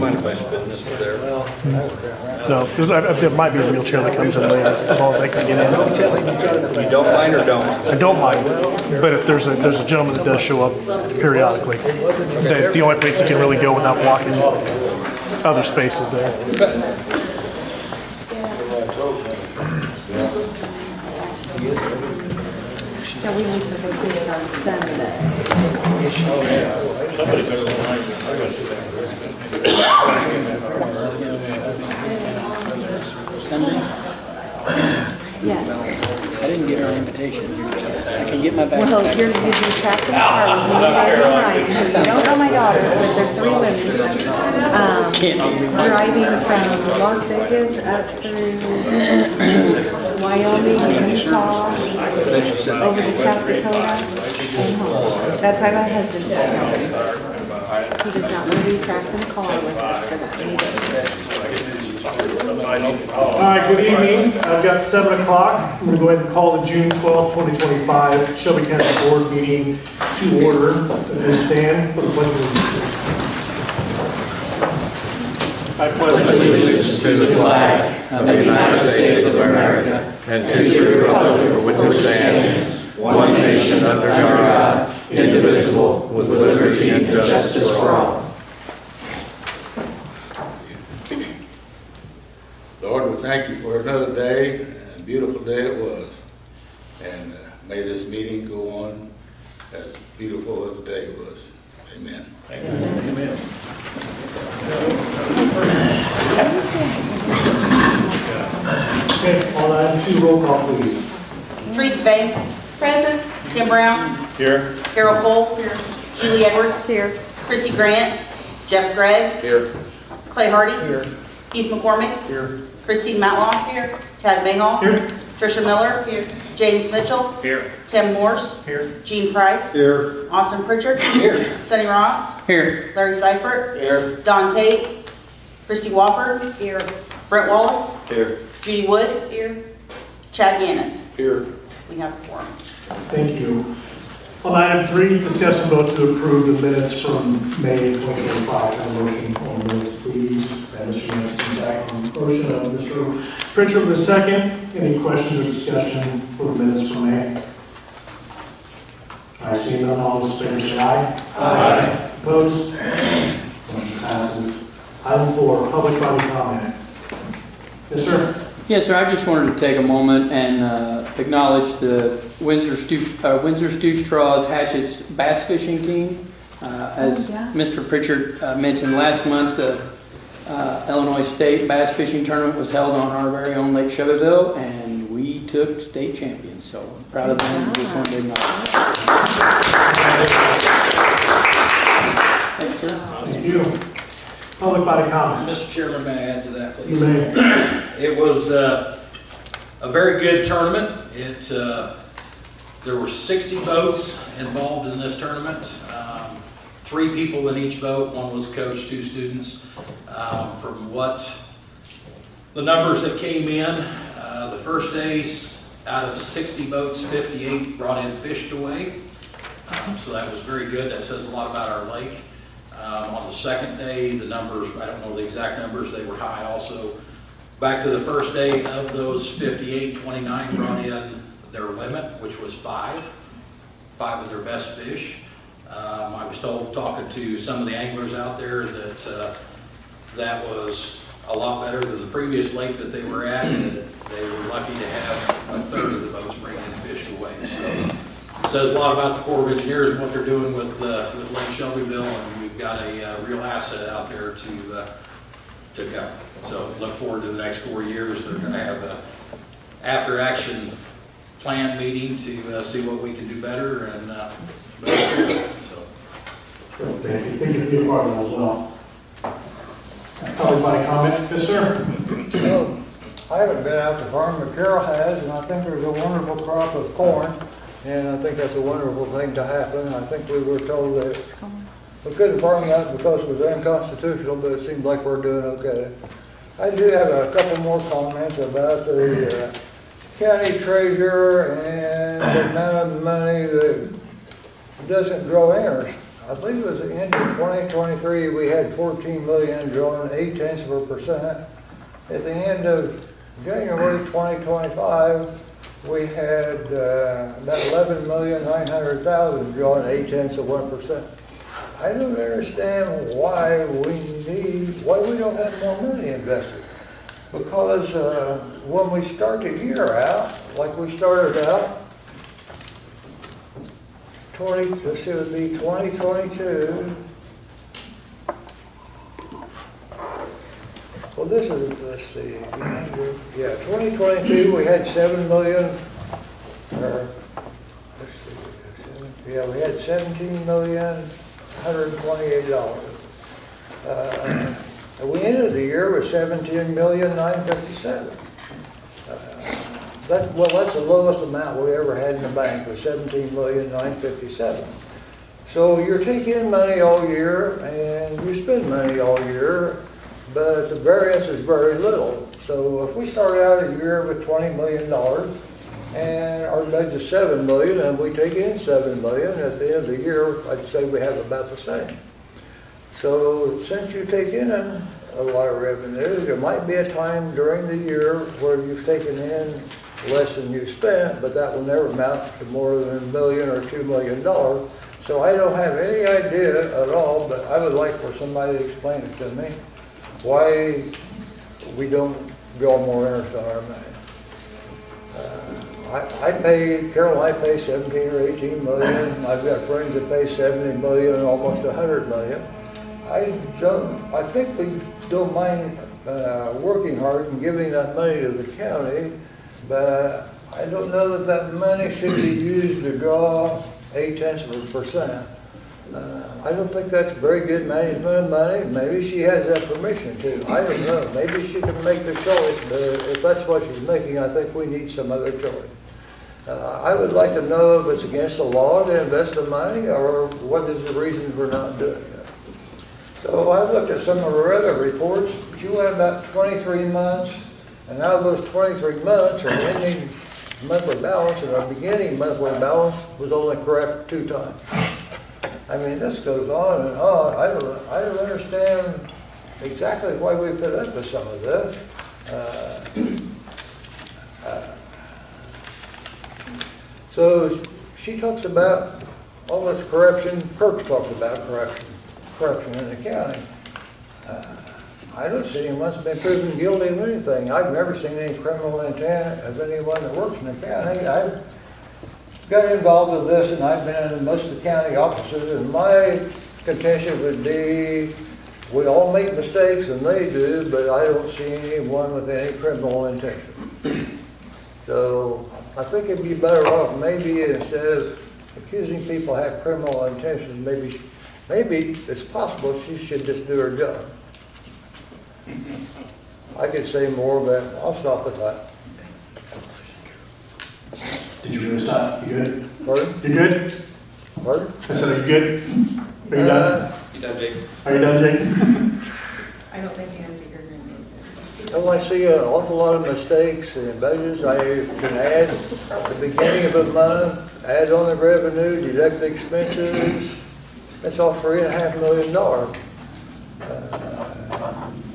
mind if I spin this there? No, because there might be a wheelchair that comes in later, as long as they can get in. You don't mind or don't? I don't mind, but if there's a gentleman that does show up periodically, the only place he can really go without blocking other spaces there. Yeah, we need to do it on Sunday. Somebody better than I gotta do that. Sunday? Yes. I didn't get our invitation. I can get my back. Well, you're trapped in the car with me and Barry and Ryan. You don't know my daughters, but there's 3 women. Driving from Las Vegas up through Wyoming and Utah, over to South Dakota, and home. That's why my husband's at home. He does not want to be trapped in the car with us for that many days. All right, good evening. I've got 7 o'clock. I'm going to go ahead and call the June 12th, 2025 Shelby County Board meeting to order. We'll stand for the pledge of allegiance. I pledge allegiance to the flag of the United States of America and to the republic for which it stands, one nation under God, indivisible, with liberty and justice for all. Lord, we thank you for another day, and a beautiful day it was. And may this meeting go on as beautiful as the day was. Amen. Amen. Okay, on item 2, roll call, please. Teresa Bay. Present. Tim Brown. Here. Carol Cole. Here. Julie Edwards. Here. Chrissy Grant. Jeff Gregg. Here. Clay Hardy. Here. Keith McCormick. Here. Christine Matlock. Here. Tad Mayhall. Here. Tricia Miller. Here. James Mitchell. Here. Tim Morse. Here. Gene Price. Here. Austin Pritchard. Here. Sonny Ross. Here. Larry Seifert. Here. Don Tate. Christy Wofford. Here. Brett Wallace. Here. Judy Wood. Here. Chad Gannis. Here. We have 4. Thank you. On item 3, discuss and vote to approve the minutes from May 2025. Have a motion on the minutes, please. And Mr. Anderson, back on motion of Mr. Pritchard with a second. Any questions or discussion for the minutes from May? I see none. All those in favor say aye. Aye. Opposed? Motion passes. Item 4, public body comment. Yes, sir. Yes, sir. I just wanted to take a moment and acknowledge the Windsor Stewstraws Hatchets bass fishing team. As Mr. Pritchard mentioned last month, the Illinois State Bass Fishing Tournament was held on our very own Lake Shelbyville, and we took state champions. So I'm proud of them. Just wanted to acknowledge. Thanks, sir. Thank you. Public body comment. Mr. Chairman, may I add to that, please? You may. It was a very good tournament. There were 60 boats involved in this tournament. 3 people in each boat. One was coach, 2 students. From what the numbers that came in, the first day, out of 60 boats, 58 brought in fish to weigh. So that was very good. That says a lot about our lake. On the second day, the numbers, I don't know the exact numbers, they were high also. Back to the first day, of those 58, 29 brought in their limit, which was 5 of their best fish. I was told, talking to some of the anglers out there, that that was a lot better than the previous lake that they were at, and that they were lucky to have a third of the boats bring in fish to weigh. So it says a lot about the Corps of Engineers and what they're doing with Lake Shelbyville, and we've got a real asset out there to go. So look forward to the next 4 years. They're going to have a after-action plan meeting to see what we can do better and Thank you. Thank you for being part of that as well. Public body comment. Yes, sir. Well, I haven't been out to farm, but Carol has, and I think there's a wonderful crop of corn, and I think that's a wonderful thing to happen. I think we were told that we couldn't farm that because it was unconstitutional, but it seems like we're doing okay. I do have a couple more comments about the county treasurer and the amount of money that doesn't grow interest. I believe it was the end of 2023, we had 14 million drawn 0.8%. At the end of January 2025, we had about 11,900,000 drawn 0.8%. I don't understand why we don't have more money invested. Because when we start the year out, like we started out, this would be 2022. Well, this is, let's see, yeah, 2022, we had 7 million, or, let's see, yeah, we had $17,128,000. We ended the year with 17,957,000. That's the lowest amount we ever had in the bank, was 17,957,000. So you're taking in money all year and you spend money all year, but the variance is very little. So if we start out a year with $20 million and our budget's $7 million and we take in $7 million, at the end of the year, I'd say we have about the same. So since you take in a lot of revenue, there might be a time during the year where you've taken in less than you spent, but that will never amount to more than $1 million or $2 million. So I don't have any idea at all, but I would like for somebody to explain it to me, why we don't draw more interest on our money. Carol and I pay 17 or 18 million. I've got friends that pay 70 million and almost 100 million. I think we don't mind working hard and giving that money to the county, but I don't know that that money should be used to draw 0.8%. I don't think that's very good management of money. Maybe she has that permission to. I don't know. Maybe she can make the choice, but if that's what she's making, I think we need some other choice. I would like to know if it's against the law to invest the money, or what is the reason for not doing it. So I looked at some of her other reports. She went about 23 months, and out of those 23 months, her ending monthly balance and our beginning monthly balance was only correct 2 times. I mean, this goes on and on. I don't understand exactly why we put up with some of this. So she talks about all this corruption. Kirk talks about corruption in the county. I don't see anyone's been proven guilty of anything. I've never seen any criminal intent of anyone that works in the county. I've got involved with this, and I've been in most of the county offices, and my contention would be we all make mistakes, and they do, but I don't see anyone with any criminal intention. So I think it'd be better off maybe instead of accusing people have criminal intentions, maybe it's possible she should just do her job. I could say more, but I'll stop with that. Did you really stop? You good? Pardon? You good? Pardon? I said, are you good? Are you done? You done, Jake? Are you done, Jake? I don't think he has a good name. Well, I see an awful lot of mistakes in budgets. I can add at the beginning of a month, add on the revenue, deduct the expenses. That's all $3.5 million.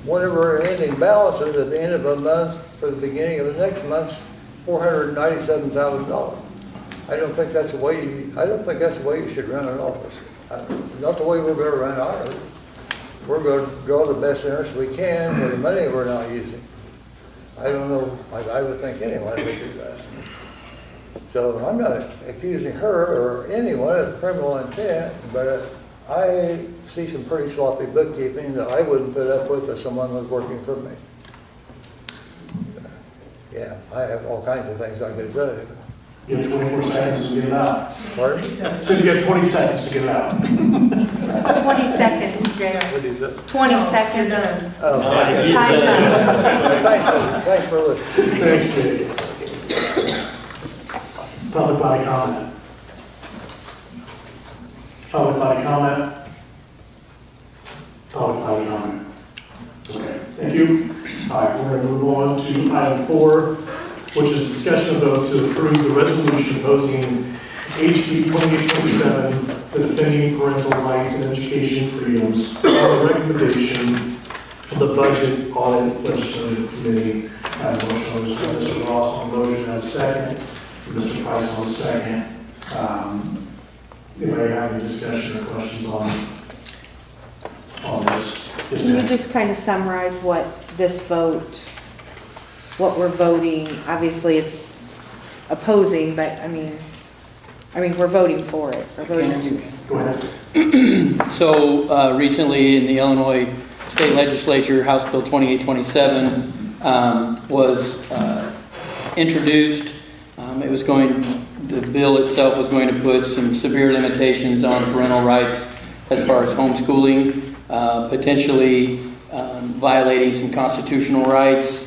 Whatever our ending balance is at the end of a month for the beginning of the next month, $497,000. I don't think that's the way you should run an office. Not the way we're going to run ours. We're going to draw the best interest we can for the money we're not using. I don't know, I would think anyone would do that. So I'm not accusing her or anyone of criminal intent, but I see some pretty sloppy bookkeeping that I wouldn't put up with if someone was working for me. Yeah, I have all kinds of things I could do. You have 24 seconds to get it out. Pardon? So you have 20 seconds to get it out. 20 seconds, Jay. What is it? 20 seconds. Oh, okay. Time's up. Thanks for listening. Thanks, Jay. Public body comment. Public body comment. Public body comment. Okay, thank you. All right, we're going to move on to item 4, which is discussion of vote to approve the resolution imposing HB 2827, the Defending Parental Rights and Education Freedoms, on the recommendation of the Budget Audit Legislative Committee. I have a motion on this one. Mr. Ross on the motion, and a second. Mr. Price on the second. Anybody have any discussion or questions on this? Yes, Can you ma'am. just kind of summarize what this vote, what we're voting? Obviously, it's opposing, but I mean, we're voting for it. We're voting to. Go ahead. So recently in the Illinois State Legislature, House Bill 2827 was introduced. The bill itself was going to put some severe limitations on parental rights as far as homeschooling, potentially violating some constitutional rights,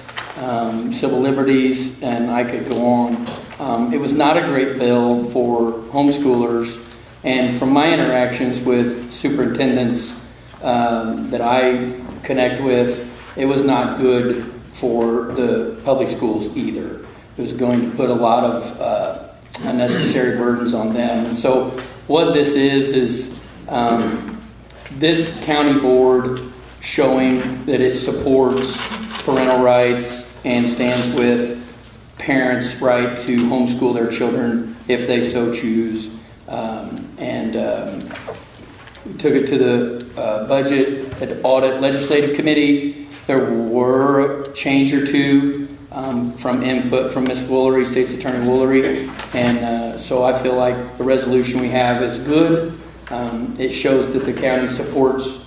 civil liberties, and I could go on. It was not a great bill for homeschoolers, and from my interactions with superintendents that I connect with, it was not good for the public schools either. It was going to put a lot of unnecessary burdens on them. And so what this is this county board showing that it supports parental rights and stands with parents' right to homeschool their children if they so choose. We took it to the Budget and Audit Legislative Committee. There were a change or two from input from Ms. Woolery, State's Attorney Woolery, and so I feel like the resolution we have is good. It shows that the county supports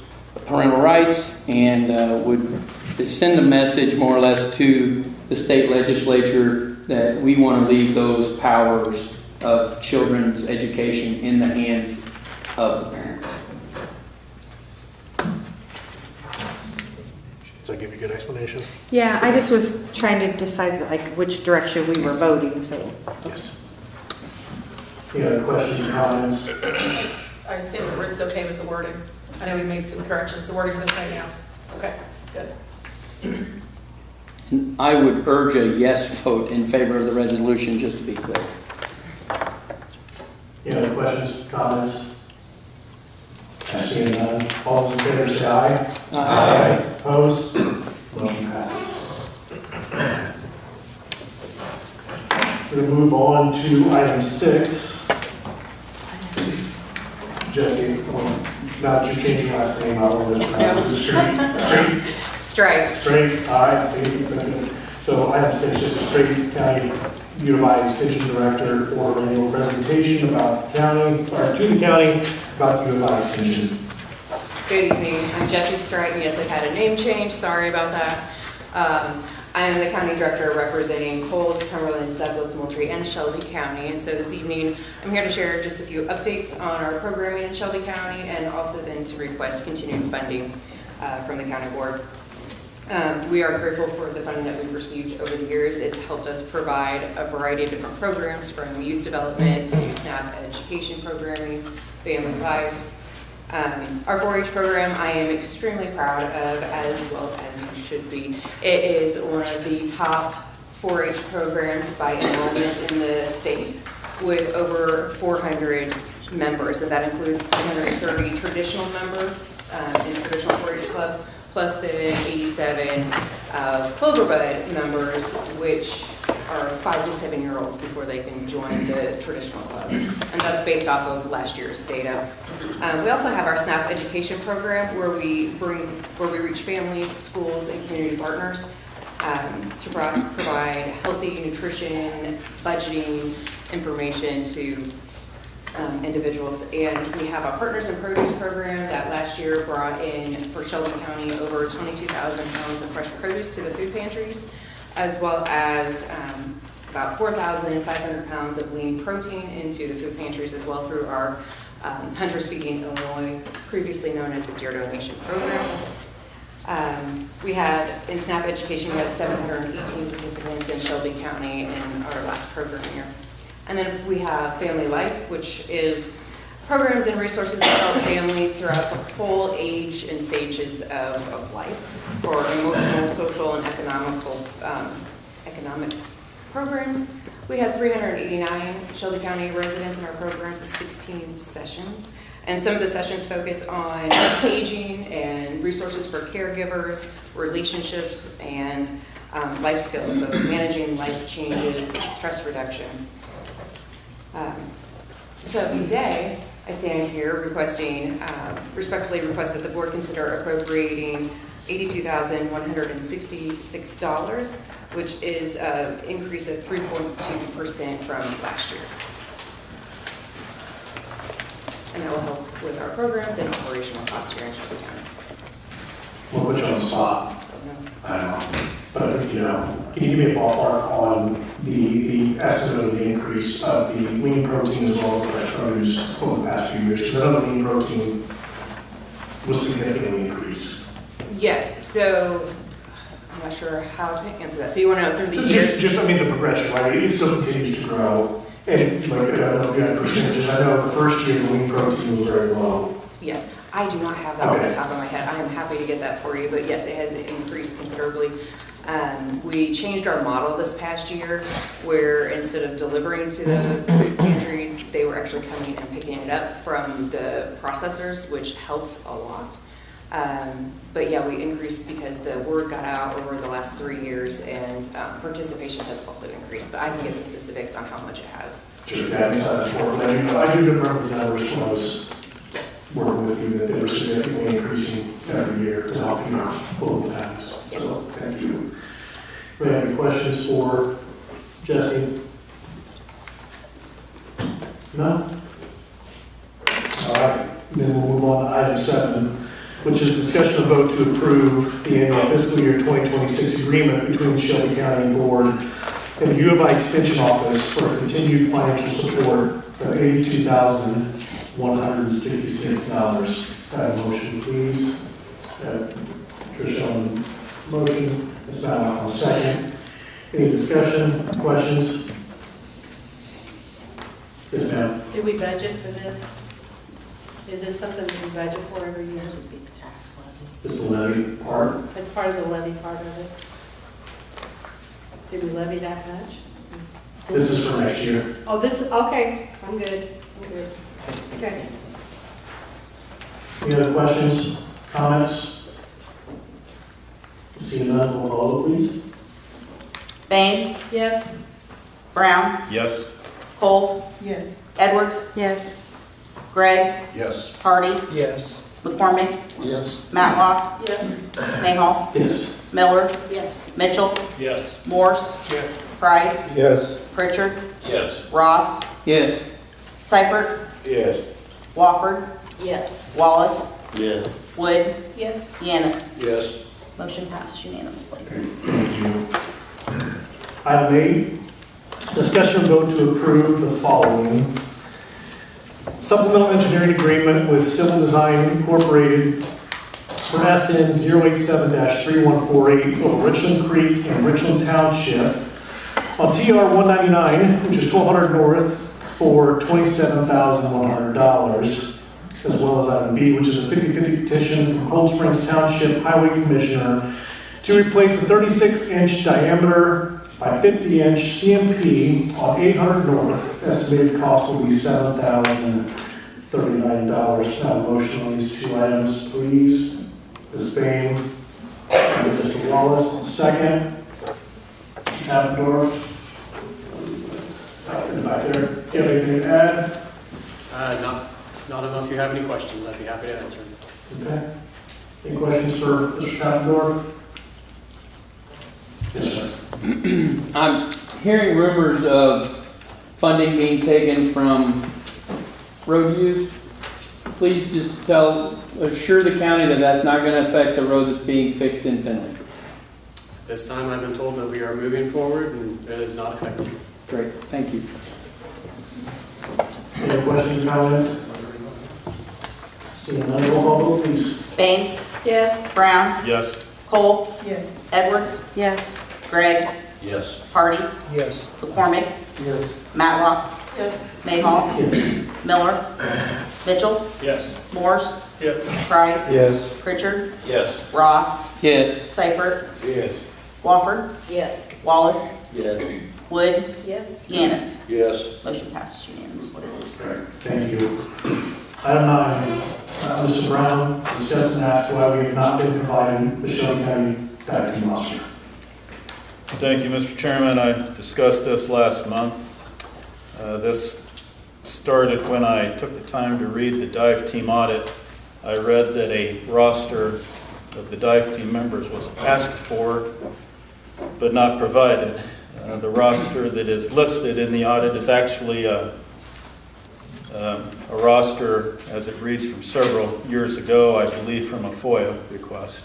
parental rights and would send a message more or less to the state legislature that we want to leave those powers of children's education in the hands of the parents. Does that give you a good explanation? Yeah, I just was trying to decide like which direction we were voting, so. Yes. Any other questions or comments? I assume that Rick's okay with the wording. I know we made some corrections. The wording's okay now. Okay, good. I would urge a yes vote in favor of the resolution, just to be clear. Any other questions, comments? Seeing none, all those in favor say aye. Aye. Opposed? Motion passes. We're going to move on to item 6. Jesse, now that you're changing last name, I will just pronounce it straight. Aye. See, so item 6 is a straight county unified extension director for an annual presentation about county, or to the county about unified extension. Good evening. I'm Jessie Strike. Yes, I've had a name change. Sorry about that. I am the county director representing Coles, Cumberland, Douglas, Moultrie, and Shelby County. And so this evening, I'm here to share just a few updates on our programming in Shelby County and also then to request continued funding from the county board. We are grateful for the funding that we've received over the years. It's helped us provide a variety of different programs from youth development to SNAP education programming, family life. Our 4-H program I am extremely proud of, as well as you should be. It is one of the top 4-H programs by enrollment in the state, with over 400 members, and that includes 330 traditional members in traditional 4-H clubs, plus the 87 Cloverbud members, which are 5 to 7-year-olds before they can join the traditional clubs. And that's based off of last year's data. We also have our SNAP education program where we reach families, schools, and community partners to provide healthy nutrition, budgeting information to individuals. And we have a Partners in Produce program that last year brought in for Shelby County over 22,000 pounds of fresh produce to the food pantries, as well as about 4,500 pounds of lean protein into the food pantries as well through our Hunters Feeding Illinois, previously known as the Deer Donation Program. We had, in SNAP education, we had 718 participants in Shelby County in our last program year. And then we have Family Life, which is programs and resources that help families throughout the whole age and stages of life for emotional, social, and economic programs. We had 389 Shelby County residents in our programs with 16 sessions. And some of the sessions focus on aging and resources for caregivers, relationships, and life skills, so managing life changes, stress reduction. So today, I stand here respectfully request that the board consider appropriating $82,166, which is an increase of 3.2% from last year. And that will help with our programs and operational costs here in Shelby County. We'll put you on the spot. I don't know. But, can you give me a ballpark on the estimate of the increase of the lean protein as well as the fresh produce over the past few years? Because I know the lean protein was significantly increased. Yes, so I'm not sure how to answer that. So you want to know through the years? Just, the progression, right? It still continues to grow. And like, I don't know if you have percentages. I know the first year the lean protein was very low. Yes, I do not have that off the top of my head. I am happy to get that for you, but yes, it has increased considerably. We changed our model this past year where instead of delivering to the food pantries, they were actually coming and picking it up from the processors, which helped a lot. But yeah, we increased because the word got out over the last 3 years, and participation has also increased, but I can get the specifics on how much it has. Sure, yeah, I do remember the numbers when I was working with you, that they were significantly increasing every year to help both families. Yes. So, thank you. Do we have any questions for Jesse? No? All right, then we'll move on to item 7, which is discussion of vote to approve the annual fiscal year 2026 agreement between the Shelby County Board and the U of I Extension Office for continued financial support of $82,166. Motion, please. Tricia on the motion. Ms. Matlock on the second. Any discussion, questions? Yes, ma'am. Did we budget for this? Is this something that we budget for every year? This would be the tax levy. This is the levy part. It's part of the levy part of it. Did we levy that much? This is for next year. Oh, this, okay, I'm good, Okay. Any other questions, comments? Seeing none, roll call, please. Bain, Yes? Brown, Yes. Cole, Yes. Edwards, Yes. Gregg, Yes. Hardy, Yes. McCormick, Yes. Matlock, Yes. Mayhaw, Yes. Miller, Yes. Mitchell, Yes. Morse, Yes. Price, Yes. Pritchard, Yes. Ross, Yes. Seifert, Yes. Wofford, Yes. Wallace, Yes. Wood, Yes. Yanis. Yes. Motion passes unanimously. Thank you. Item 8, discussion and vote to approve the following. Supplemental engineering agreement with Civil Design Incorporated for SN 087-3148 over Richland Creek and Richland Township on TR 199, which is 1200 North, for $27,100, as well as item B, which is a 50/50 petition from Cold Springs Township Highway Commissioner to replace a 36-inch diameter by 50-inch CMP on 800 North. Estimated cost will be $7,039. Now, motion on these two items, please. Ms. Bain, and Mr. Wallace, second. Appendorf, in the back there. Do you have anything to add? Not unless you have any questions, I'd be happy to answer them. Okay. Any questions for Mr. Appendorf? Yes, sir. I'm hearing rumors of funding being taken from road use. Please just assure the county that that's not going to affect the road that's being fixed in Finley. This time I've been told that we are moving forward and it is not affected. Great, thank you. Any questions, comments? Seeing none, roll call vote, please. Bain, Yes. Brown, Yes. Cole, Yes. Edwards, Yes. Gregg, Yes. Hardy, Yes. McCormick, Yes. Matlock, Yes. Mayhaw, Yes. Miller, Mitchell, Yes. Morse, Yes. Price, Yes. Pritchard, Yes. Ross, Yes. Seifert, Yes. Wofford, Yes. Wallace, Yes. Wood, Yes. Yanis. Yes. Motion passes unanimously. Thank you. Item 9, Mr. Brown, discuss and ask why we have not been providing the Shelby County dive team roster. Thank you, Mr. Chairman. I discussed this last month. This started when I took the time to read the dive team audit. I read that a roster of the dive team members was asked for, but not provided. The roster that is listed in the audit is actually a roster, as it reads, from several years ago, I believe from a FOIA request.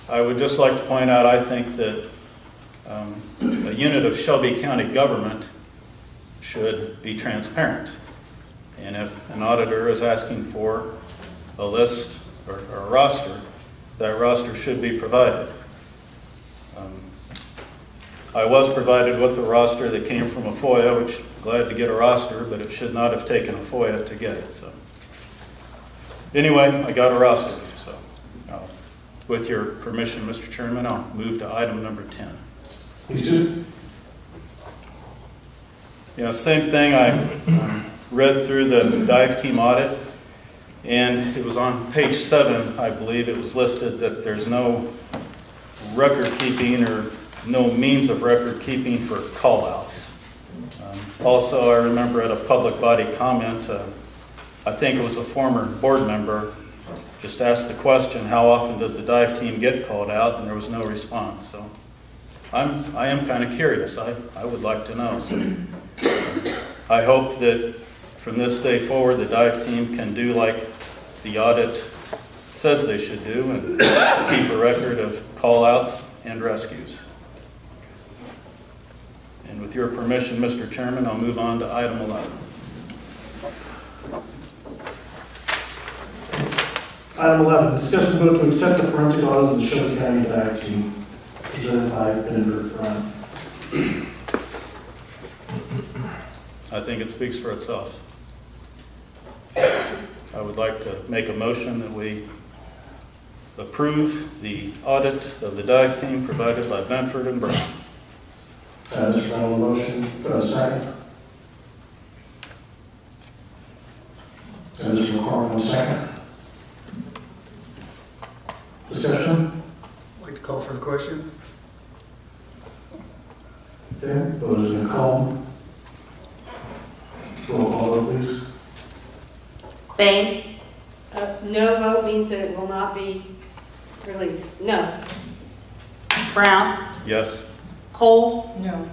I would just like to point out, I think that a unit of Shelby County government should be transparent. And if an auditor is asking for a list or a roster, that roster should be provided. I was provided with the roster that came from a FOIA, which I'm glad to get a roster, but it should not have taken a FOIA to get it. So anyway, I got a roster. So with your permission, Mr. Chairman, I'll move to item number 10. Please do. Yeah, same thing. I read through the dive team audit, and it was on page 7, I believe. It was listed that there's no record keeping or no means of record keeping for call-outs. Also, I remember at a public body comment, I think it was a former board member, just asked the question, how often does the dive team get called out? And there was no response. So I am kind of curious. I would like to know. So I hope that from this day forward, the dive team can do like the audit says they should do and keep a record of call-outs and rescues. And with your permission, Mr. Chairman, I'll move on to item 11. Item 11, discuss and vote to accept the forensic audit of the Shelby County dive team, presented by Benedict Brown. I think it speaks for itself. I would like to make a motion that we approve the audit of the dive team provided by Benford and Brown. Mr. Brown, a motion, second. Mr. McCormick, second. Discussion? I'd like to call for the question. Okay, those are going to call. Roll call, vote, please. Bain, No vote means that it will not be released. No. Brown, Yes? Cole, No.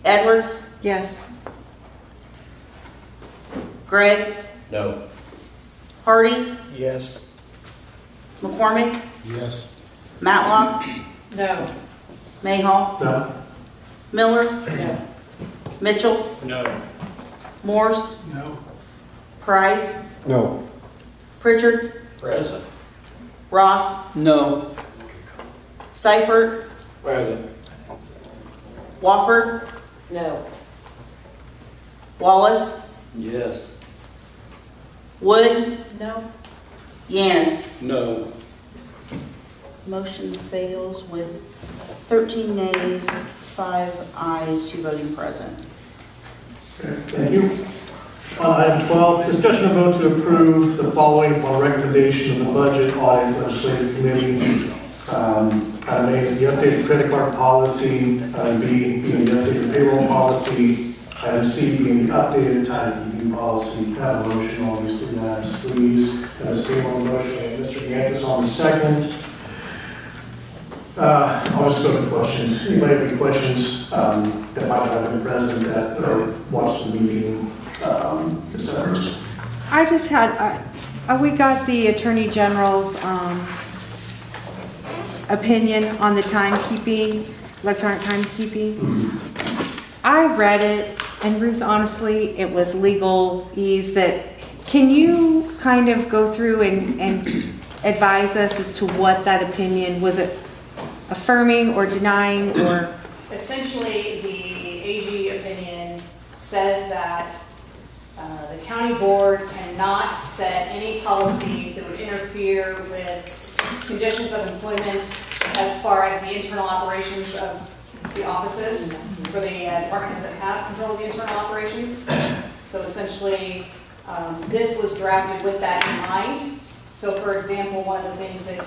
Edwards, Yes. Gregg, No. Hardy, Yes. McCormick, Yes. Matlock, No. Mayhaw, No. Miller, No. Mitchell, No. Morse, No. Price, No. Pritchard, Present. Ross, No. Seifert, Present. Wofford, No. Wallace, Yes. Wood, No. Yanis. No. Motion fails with 13 nays, 5 ayes, 2 voting present. Okay, thank you. Item 12, discussion and vote to approve the following upon recommendation of the Budget Audit Legislative Committee. Item A is the updated credit card policy. Item B being the updated payroll policy. Item C being the updated timekeeping policy. Have a motion on these 3 items, please. Ms. Payroll motion, and Mr. Yantis on the second. I'll just go to questions. Anybody have any questions that might have been present at or watched the meeting this Saturday? I just had, we got the Attorney General's opinion on the timekeeping, electronic timekeeping. I read it, and Ruth, honestly, it was legalese that, can you kind of go through and advise us as to what that opinion, was it affirming or denying or? Essentially, the AG opinion says that the county board cannot set any policies that would interfere with conditions of employment as far as the internal operations of the offices for the departments that have control of the internal operations. So essentially, this was drafted with that in mind. So for example, one of the things that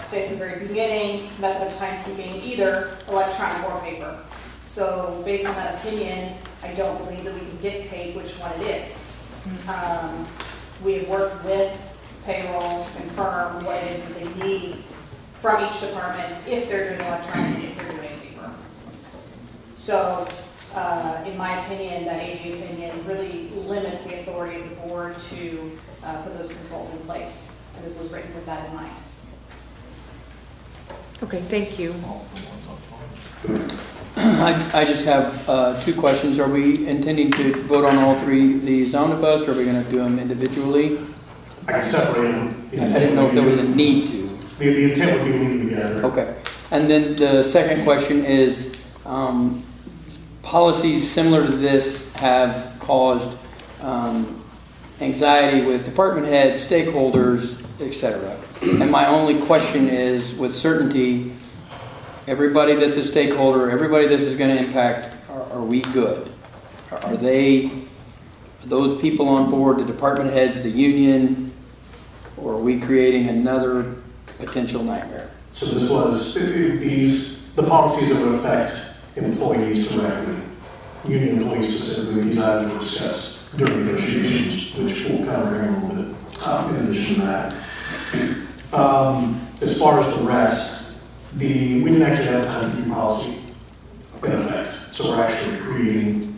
states at the very beginning, method of timekeeping, either electronic or paper. So based on that opinion, I don't believe that we can dictate which one it is. We have worked with payroll to confirm what it is that they need from each department if they're doing electronic, if they're doing paper. So in my opinion, that AG opinion really limits the authority of the board to put those controls in place. And this was written with that in mind. Okay, thank you. I just have two questions. Are we intending to vote on all three of these omnibus, or are we going to do them individually? I can separate them. I didn't know if there was a need to. The intent would be to leave them together. Okay. And then the second question is, policies similar to this have caused anxiety with department heads, stakeholders, etc. And my only question is, with certainty, everybody that's a stakeholder, everybody this is going to impact, are we good? Are those people on board, the department heads, the union, or are we creating another potential nightmare? So this was, the policies that would affect employees directly, union employees specifically, these items were discussed during negotiations, which we'll cover here in a little bit in addition to that. As far as the rest, we didn't actually have timekeeping policy in effect. So we're actually creating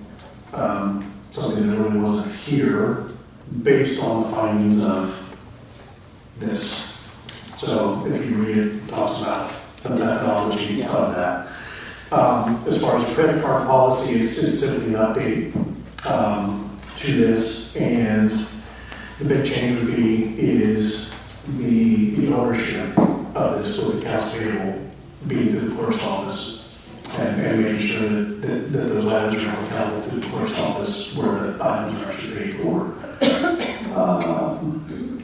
something that really wasn't here based on the findings of this. So if you read it, it talks about the methodology of that. As far as the credit card policy, it's simply an update to this, and the big change would be is the ownership of this with accounts payable being through the clerk's office, and making sure that those items are held accountable to the clerk's office where the items are actually paid for.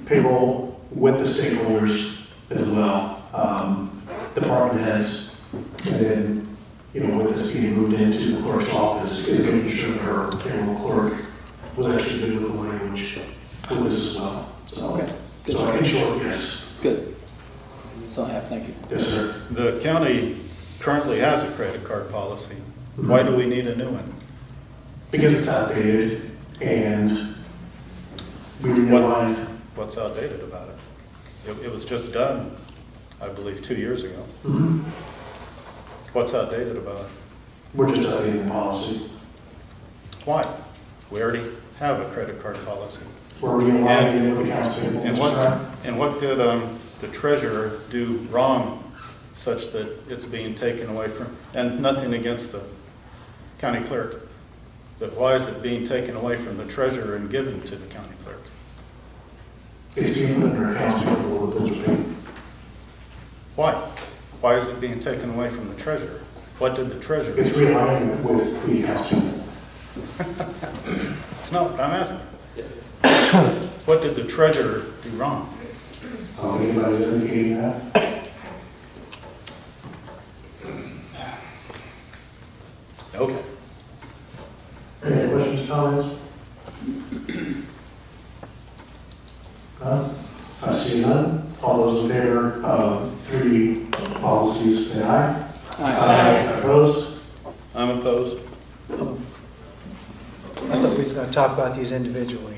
Payroll with the stakeholders as well, department heads, and then with this being moved into the clerk's office, is making sure that her payroll clerk was actually good with the language with this as well. So, Okay. So in short, yes. Good. That's all I have. Thank you. Yes, sir. The county currently has a credit card policy. Why do we need a new one? Because it's outdated, and we realigned. What's outdated about it? It was just done, I believe, 2 years ago. Mm-hmm. What's outdated about it? We're just updating the policy. Why? We already have a credit card policy. We're realigning with accounts payable. And what did the treasurer do wrong such that it's being taken away from, and nothing against the county clerk, but why is it being taken away from the treasurer and given to the county clerk? It's being put under accounts payable with those are paid. Why? Why is it being taken away from the treasurer? What did the treasurer do? It's realigning with the accounts payable. It's not what I'm asking. What did the treasurer do wrong? Anybody's indicating that? Okay. Any questions, comments? None? I see none. All those in favor of 3 policies, say aye. Aye. Opposed? I'm opposed. I thought we was going to talk about these individually.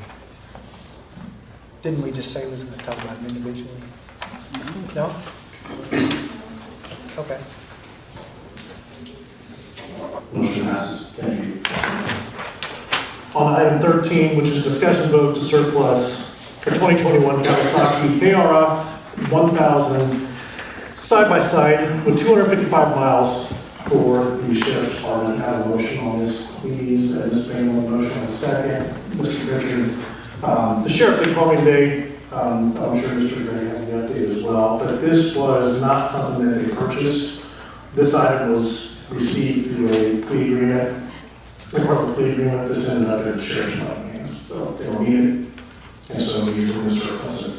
Didn't we just say we was going to talk about them individually? No? Okay. Motion passes. Thank you. On item 13, which is discussion vote to surplus for 2021 Kawasaki KRF 1000 side-by-side with 255 miles for the Sheriff's Department. I have a motion on this, please. Ms. Bain, on the motion in a second. Mr. Richard. The Sheriff did call me today. I'm sure Mr. Gray has the update as well, but this was not something that they purchased. This item was received through a plea agreement. A corporate plea agreement. This ended up in the Sheriff's Department hands. So they don't need it, and so we will surplus it.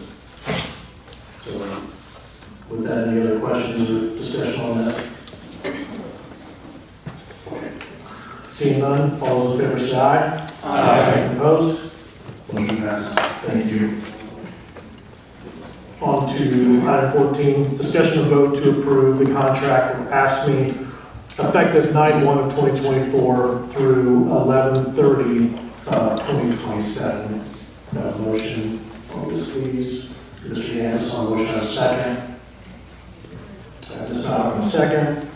So with that, any other questions or discussion on this? Seeing none, all those in favor say aye. Aye. Opposed? Motion passes. Thank you. On to item 14, discussion of vote to approve the contract with AFSCME effective 9/1 of 2024 through 11/30/2027. Motion, focus please. Mr. Yanis on motion and a second. Ms. Mallock on a second.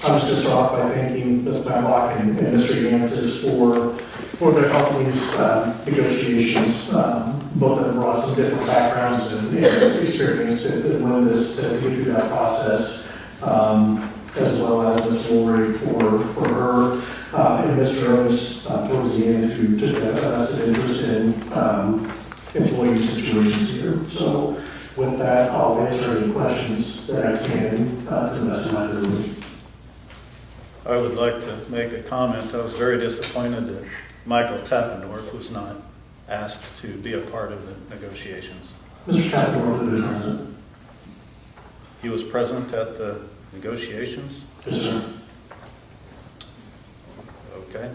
I'm just going to start off by thanking Ms. Mallock and Mr. Yanis for their help in these negotiations. Both of them brought some different backgrounds and experience that led us to get through that process, as well as Ms. Lori for her and Mr. Otis towards the end, who took a vested interest in employee situations here. So with that, I'll answer any questions that I can to the best of my ability. I would like to make a comment. I was very disappointed that Michael Tappendorf was not asked to be a part of the negotiations. Mr. Tappendorf was present. He was present at the negotiations? Yes, sir. Okay.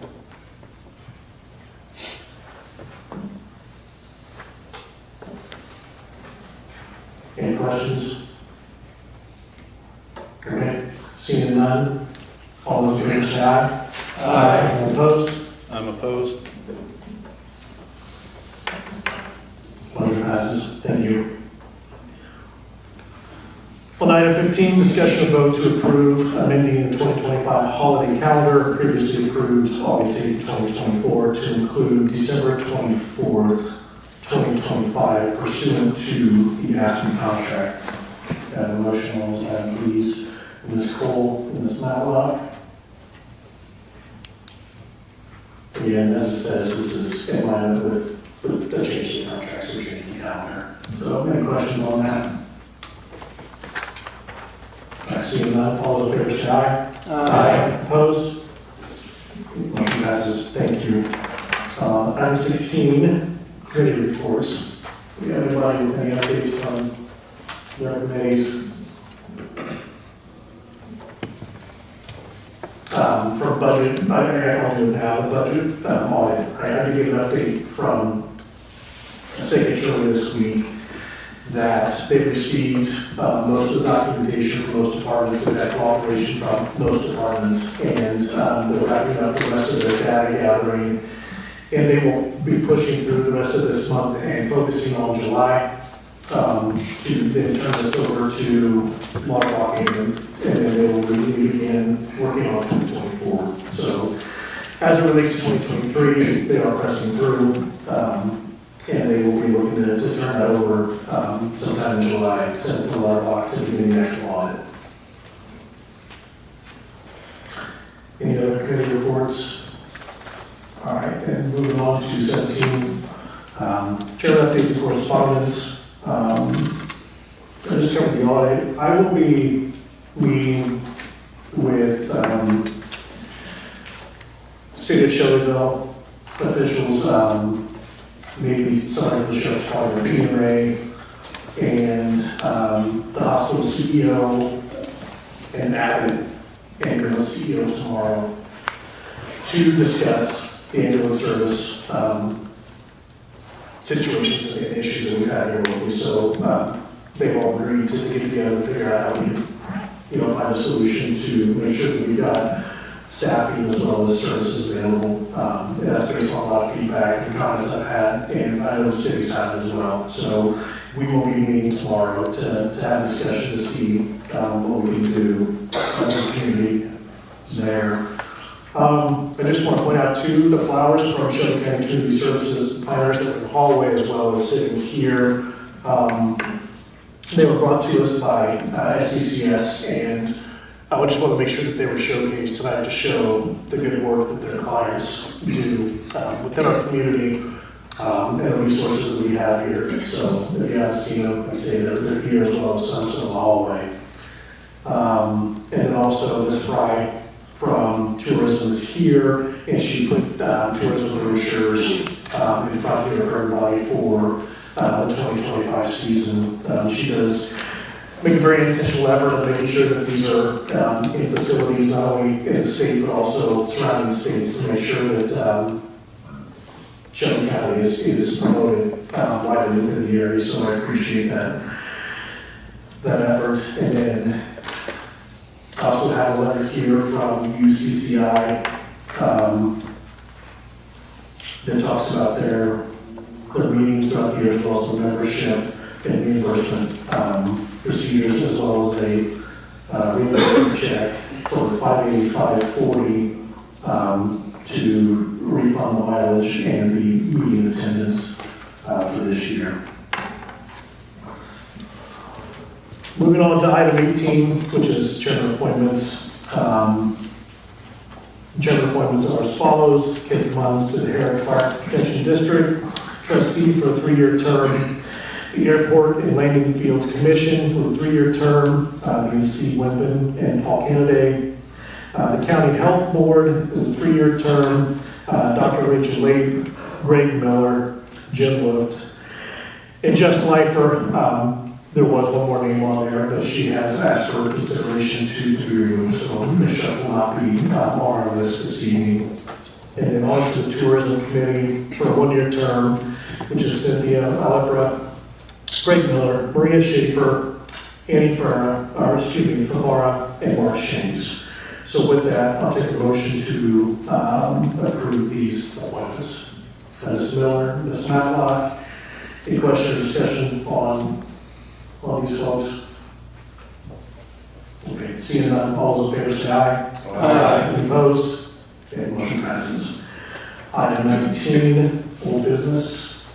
Any questions? Okay. Seeing none, all those in favor say aye. Aye. Any opposed? I'm opposed. Motion passes. Thank you. On item 15, discussion of vote to approve amending the 2025 holiday calendar, previously approved August 8, 2024, to include December 24th, 2025, pursuant to the AFSCME contract. A motion on this item, please. Ms. Cole and Ms. Matlock. Again, as it says, this is in line with the change to the contract, so we're changing the calendar. So, any questions on that? I see none. All those in favor say aye. Aye. Opposed? Motion passes. Thank you. Item 16, committee reports. Do we have anybody with any updates from their committees? For budget, I don't do now, the budget audit. I had to give an update from Signature this week that they've received most of the documentation from most departments, they've had cooperation from most departments, and they're wrapping up the rest of their data gathering, and they will be pushing through the rest of this month and focusing on July to then turn this over to log walking, and then they will really begin working on 2024. So as it relates to 2023, they are pressing through, and they will be looking to turn that over sometime in July to log walk to begin the actual audit. Any other committee reports? All right, and moving on to 17, chair updates and correspondence. I just covered the audit. I will be meeting with City of Shelbyville officials, maybe somebody from the Sheriff's Department, EMA, and the hospital CEO, and Abbott, ambulance CEO tomorrow, to discuss the ambulance service situations and issues that we've had here locally. So they've all agreed to get together and figure out how we, find a solution to make sure that we've got staffing as well as services available. And that's based on a lot of feedback and comments I've had, and I know the city's had as well. So we will be meeting tomorrow to have a discussion to see what we can do as a community there. I just want to point out too, the flowers from Shelby County Community Services planters that were in the hallway as well as sitting here. They were brought to us by SCCS, and I just want to make sure that they were showcased tonight to show the good work that their clients do within our community and the resources that we have here. So if you haven't seen them, I say they're here as well as some in the hallway. And then also Ms. Fry from Tourism is here, and she put tourism brochures in front here of everybody for the 2025 season. She does make a very intentional effort of making sure that these are in facilities, not only in the state, but also surrounding states, to make sure that Shelby County is promoted widely within the area, so I appreciate that effort. And then I also have a letter here from UCCI that talks about their meetings throughout the year, as well as the membership and reimbursement procedures, as well as a reimbursement check for $585.40 to refund the mileage and the meeting attendance for this year. Moving on to item 18, which is chairman appointments. Chairman appointments are as follows: Kathy Mullins to the Herrick Fire Protection District, trustee for a 3-year term. The Airport and Landing Fields Commission with a 3-year term, being Steve Wimpin and Paul Kennedy. The County Health Board with a 3-year term, Dr. Rachel Lake, Greg Miller, Jim Luft, and Jeff Slifer. There was one more name on there, but she has asked for consideration to be removed, so Ms. Shuck will not be on our list this evening. And then on to the Tourism Committee for a 1-year term, which is Cynthia Alepra, Greg Miller, Maria Schaefer, Annie Favara, and Mark Shanks. So with that, I'll take a motion to approve these appointments. Ms. Miller, Ms. Matlock, any question or discussion on these folks? Okay, seeing none, all those in favor say aye. Aye. Any opposed? Okay, motion passes. Item 19, old business.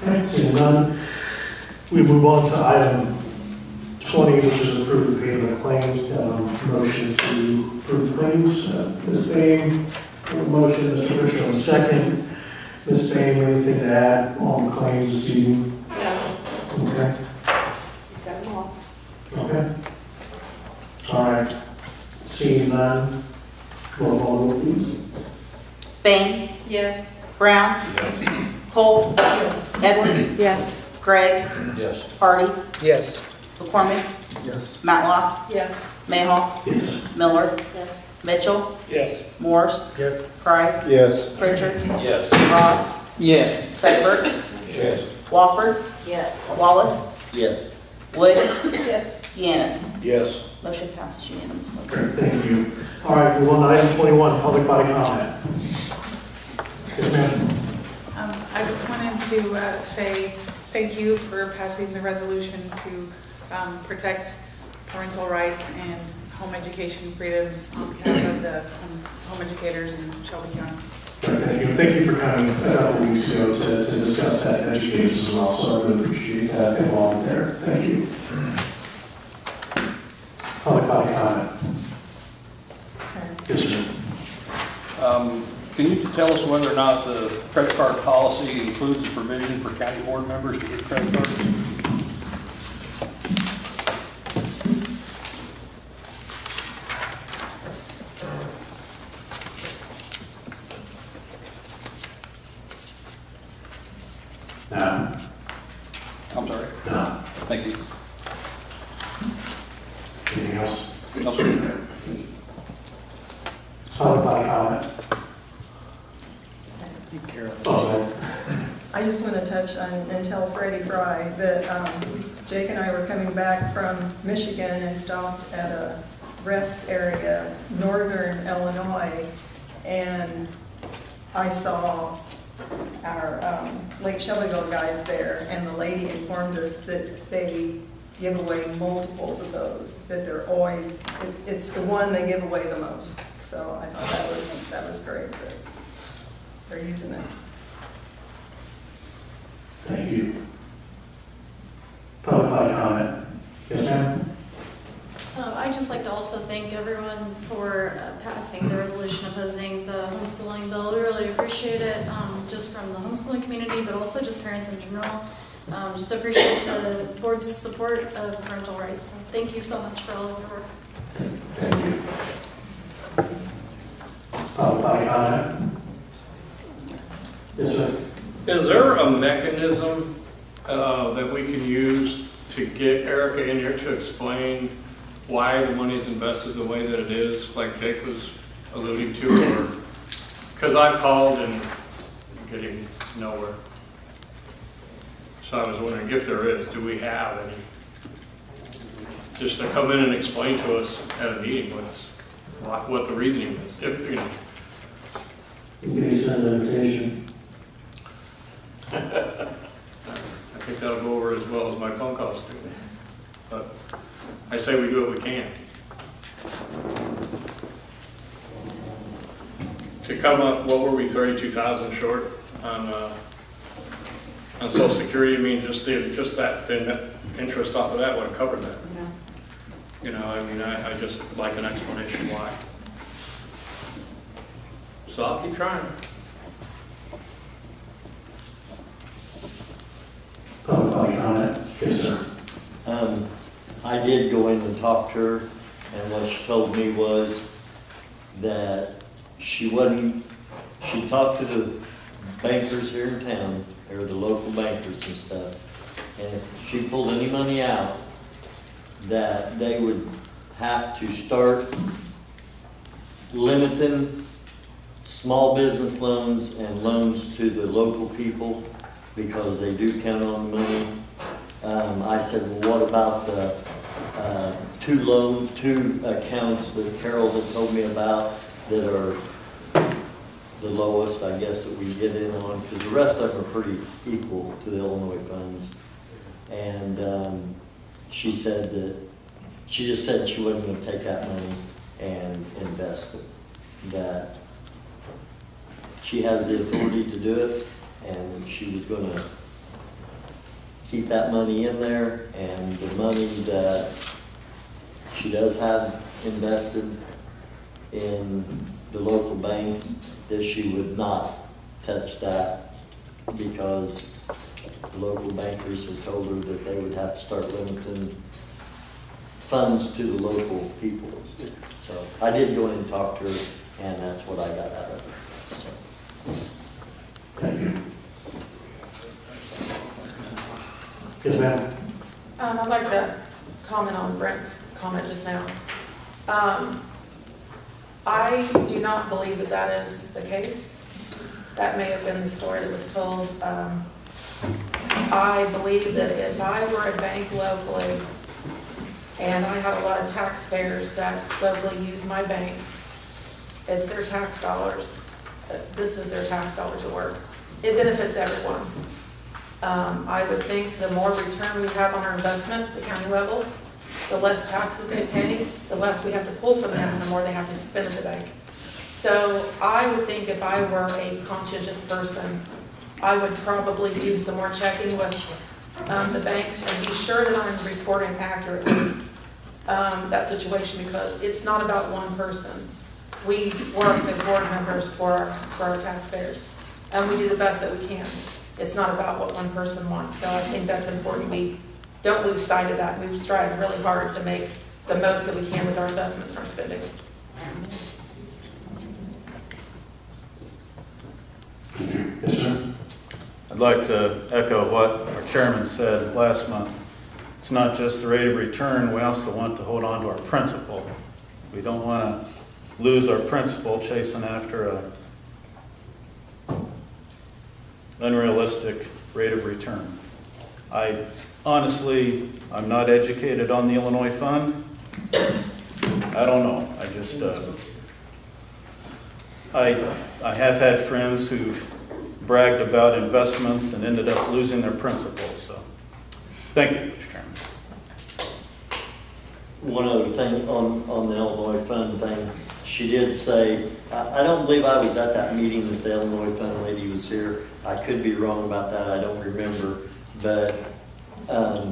Okay, seeing none, we move on to item 20, which is approve the payment of claims. Motion to approve the claims. Ms. Bain, motion. Mr. Fisher on second. Ms. Bain, anything to add on the claims this evening? No. Okay. You've got them all. Okay. All right. Seeing none, roll call vote, please. Bain, Yes. Brown, Yes. Cole, Edwards, Yes. Gregg, Yes. Hardy, Yes. McCormick, Yes. Matlock, Yes. Mayhaw, Yes. Miller, Yes. Mitchell, Yes. Morse, Yes. Price, Yes. Pritchard, Yes. Ross, Yes. Seibert, Yes. Wofford, Yes. Wallace, Yes. Wood, Yes. Yanis. Yes. Motion passes unanimously. Great, thank you. All right, move on to item 21, public body comment. Yes, ma'am. I just wanted to say thank you for passing the resolution to protect parental rights and home education freedoms on behalf of the home educators in Shelby County. Thank you. Thank you for coming a couple weeks ago to discuss that in education as well, so I really appreciate that involvement there. Thank you. Public body comment. Yes, sir. Can you tell us whether or not the credit card policy includes a provision for county board members to get credit cards? No. I'm sorry. No. Thank you. Anything else? No, sir. Public body comment. Oh, sorry. I just want to touch on and tell Freddie Fry that Jake and I were coming back from Michigan and stopped at a rest area, northern Illinois, and I saw our Lake Shelbyville guys there, and the lady informed us that they give away multiples of those, that they're always, it's the one they give away the most. So I thought that was great that they're using it. Thank you. Public body comment. Yes, ma'am. I'd just like to also thank everyone for passing the resolution opposing the homeschooling bill. We really appreciate it, just from the homeschooling community, but also just parents in general. Just appreciate the board's support of parental rights. So thank you so much for all of your work. Thank you. Public body comment. Yes, sir. Is there a mechanism that we can use to get Erica in here to explain why the money is invested the way that it is, like Jake was alluding to, or, because I've called and getting nowhere. So I was wondering if there is, do we have any? Just to come in and explain to us at a meeting what the reasoning is, if, you know. Can you send an invitation? I think that'll go over as well as my phone calls do. But I say we do what we can. To come up, what were we, 32,000 short on Social Security? I mean, just that net interest off of that would have covered that. Yeah. You know, I mean, I just like an explanation why. So I'll keep trying. Public comment? Yes, sir. I did go in and talk to her, and what she told me was that she talked to the bankers here in town, or the local bankers and stuff, and if she pulled any money out, that they would have to start limiting small business loans and loans to the local people, because they do count on the money. I said, well, what about the two accounts that Carol had told me about that are the lowest, I guess, that we get in on, because the rest of them are pretty equal to the Illinois funds. And she said that, she just said she wasn't going to take that money and invest it, that she has the authority to do it, and she was going to keep that money in there, and the money that she does have invested in the local banks, that she would not touch that, because the local bankers have told her that they would have to start limiting funds to the local people. So I did go in and talk to her, and that's what I got out of it. So. Thank you. Yes, ma'am. I'd like to comment on Brent's comment just now. I do not believe that that is the case. That may have been the story that was told. I believe that if I were a bank locally and I had a lot of taxpayers that locally use my bank, it's their tax dollars. This is their tax dollars at work. It benefits everyone. I would think the more return we have on our investment at the county level, the less taxes they pay, the less we have to pull from them, and the more they have to spend at the bank. So I would think if I were a conscientious person, I would probably do some more checking with the banks and be sure that I'm reporting accurately that situation, because it's not about one person. We work as board members for our taxpayers, and we do the best that we can. It's not about what one person wants. So I think that's important. We don't lose sight of that. We strive really hard to make the most that we can with our investments and our spending. Yes, sir. I'd like to echo what our chairman said last month. It's not just the rate of return, we also want to hold on to our principal. We don't want to lose our principal chasing after a unrealistic rate of return. Honestly, I'm not educated on the Illinois Fund. I don't know. I just, I have had friends who've bragged about investments and ended up losing their principal. So, thank you, Mr. Chairman. One other thing on the Illinois Fund thing, she did say, I don't believe I was at that meeting that the Illinois Fund lady was here. I could be wrong about that, I don't remember. But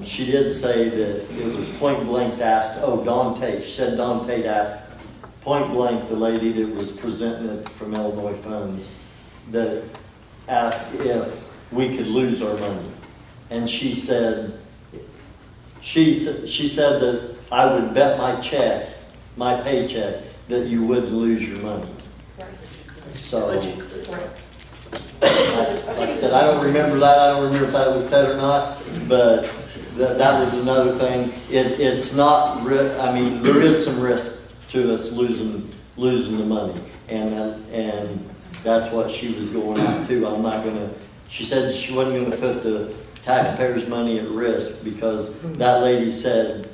she did say that it was point blank asked, Dawn Tate, she said Dawn Tate asked point blank the lady that was presenting it from Illinois Funds, that asked if we could lose our money. And she said that I would bet my paycheck, that you wouldn't lose your money. So, like I said, I don't remember that. I don't remember if that was said or not, But that was another thing. It's not, I mean, there is some risk to us losing the money. And that's what she was going at too. I'm not gonna, she said she wasn't gonna put the taxpayers' money at risk because that lady said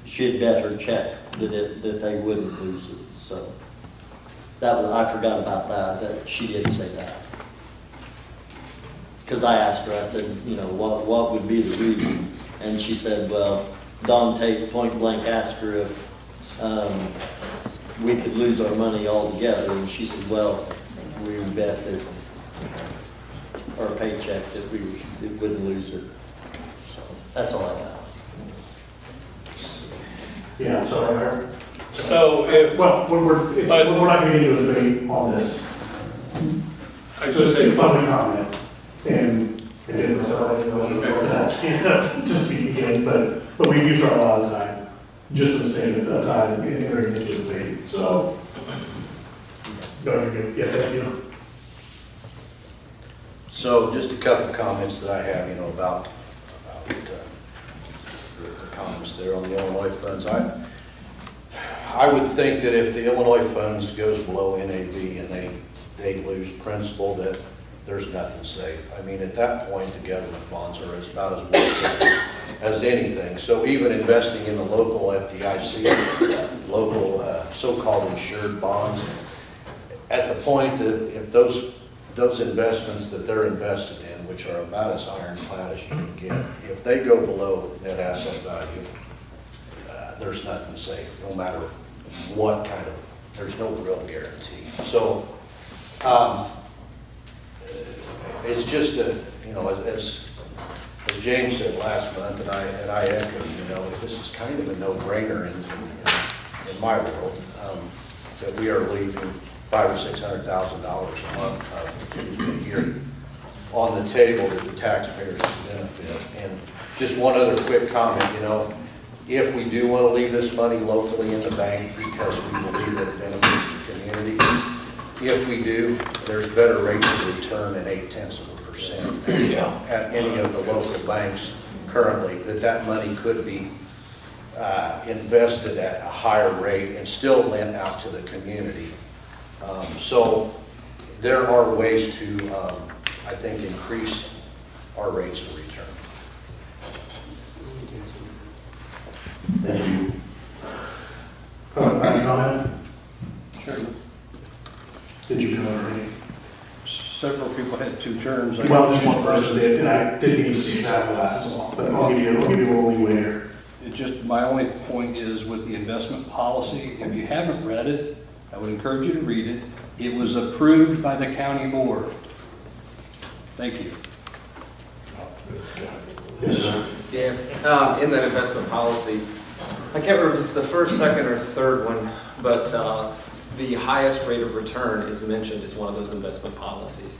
she'd bet her check that they wouldn't lose it. So I forgot about that she did say that. Because I asked her, I said, you know, what would be the reason? And she said, well, Don Tate point blank asked her if we could lose our money altogether. And she said, well, we would bet that our paycheck that we wouldn't lose it. So that's all I got. Yeah, I'm sorry. So if, Well, we're not going to get into a debate on this. I So should it's say, a public comment. And again, myself, I didn't know to speak again, but we use our lot of time, just for the sake of time, entering into the debate. So, go ahead, yeah, thank you. So just a couple comments that I have, about the comments there on the Illinois funds. I would think that if the Illinois funds goes below NAV and they lose principal, that there's nothing safe. I mean, at that point, the government bonds are about as worthless as anything. So even investing in the local FDIC, local so-called insured bonds, at the point that if those investments that they're invested in, which are about as ironclad as you can get, if they go below net asset value, there's nothing safe, no matter what kind of, there's no real guarantee. So it's just as James said last month, and I echo, this is kind of a no-brainer in my world, that we are leaving $500,000 or $600,000 a month, a year on the table that the taxpayers can benefit. And just one other quick comment, if we do want to leave this money locally in the bank because we believe that it benefits the community, if we do, there's better rates of return at 0.8% at any of the local banks currently, that money could be invested at a higher rate and still lent out to the community. So there are ways to, I think, increase our rates of return. Thank you. Any comment? Sure. Did you go already? Several people had two terms. Well, just one person did, and I didn't even see exactly last as well, but I'll give you a little leeway here. My only point is with the investment policy, if you haven't read it, I would encourage you to read it. It was approved by the county board. Thank you. Yes, sir. Yeah, in that investment policy, I can't remember if it's the first, second, or third one, but the highest rate of return is mentioned as one of those investment policies.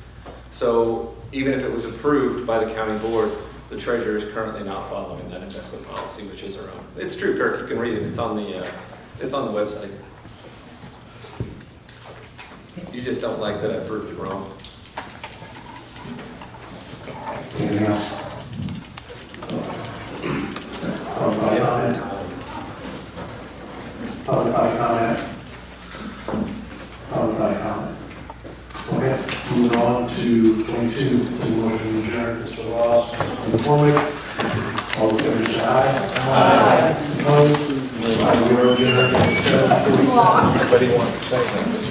So even if it was approved by the county board, the treasurer is currently not following that investment policy, which is her own. It's true, Kirk. You can read it. It's on the website. You just don't like that I proved you wrong. Anything else? Public comment? Public comment? Public comment? Okay, moving on to 22, the motion to adjourn. Mr. Ross, Mr. McCormick, all in favor, say aye. Aye. Opposed? We are adjourned at 7:47. Anybody want to say that?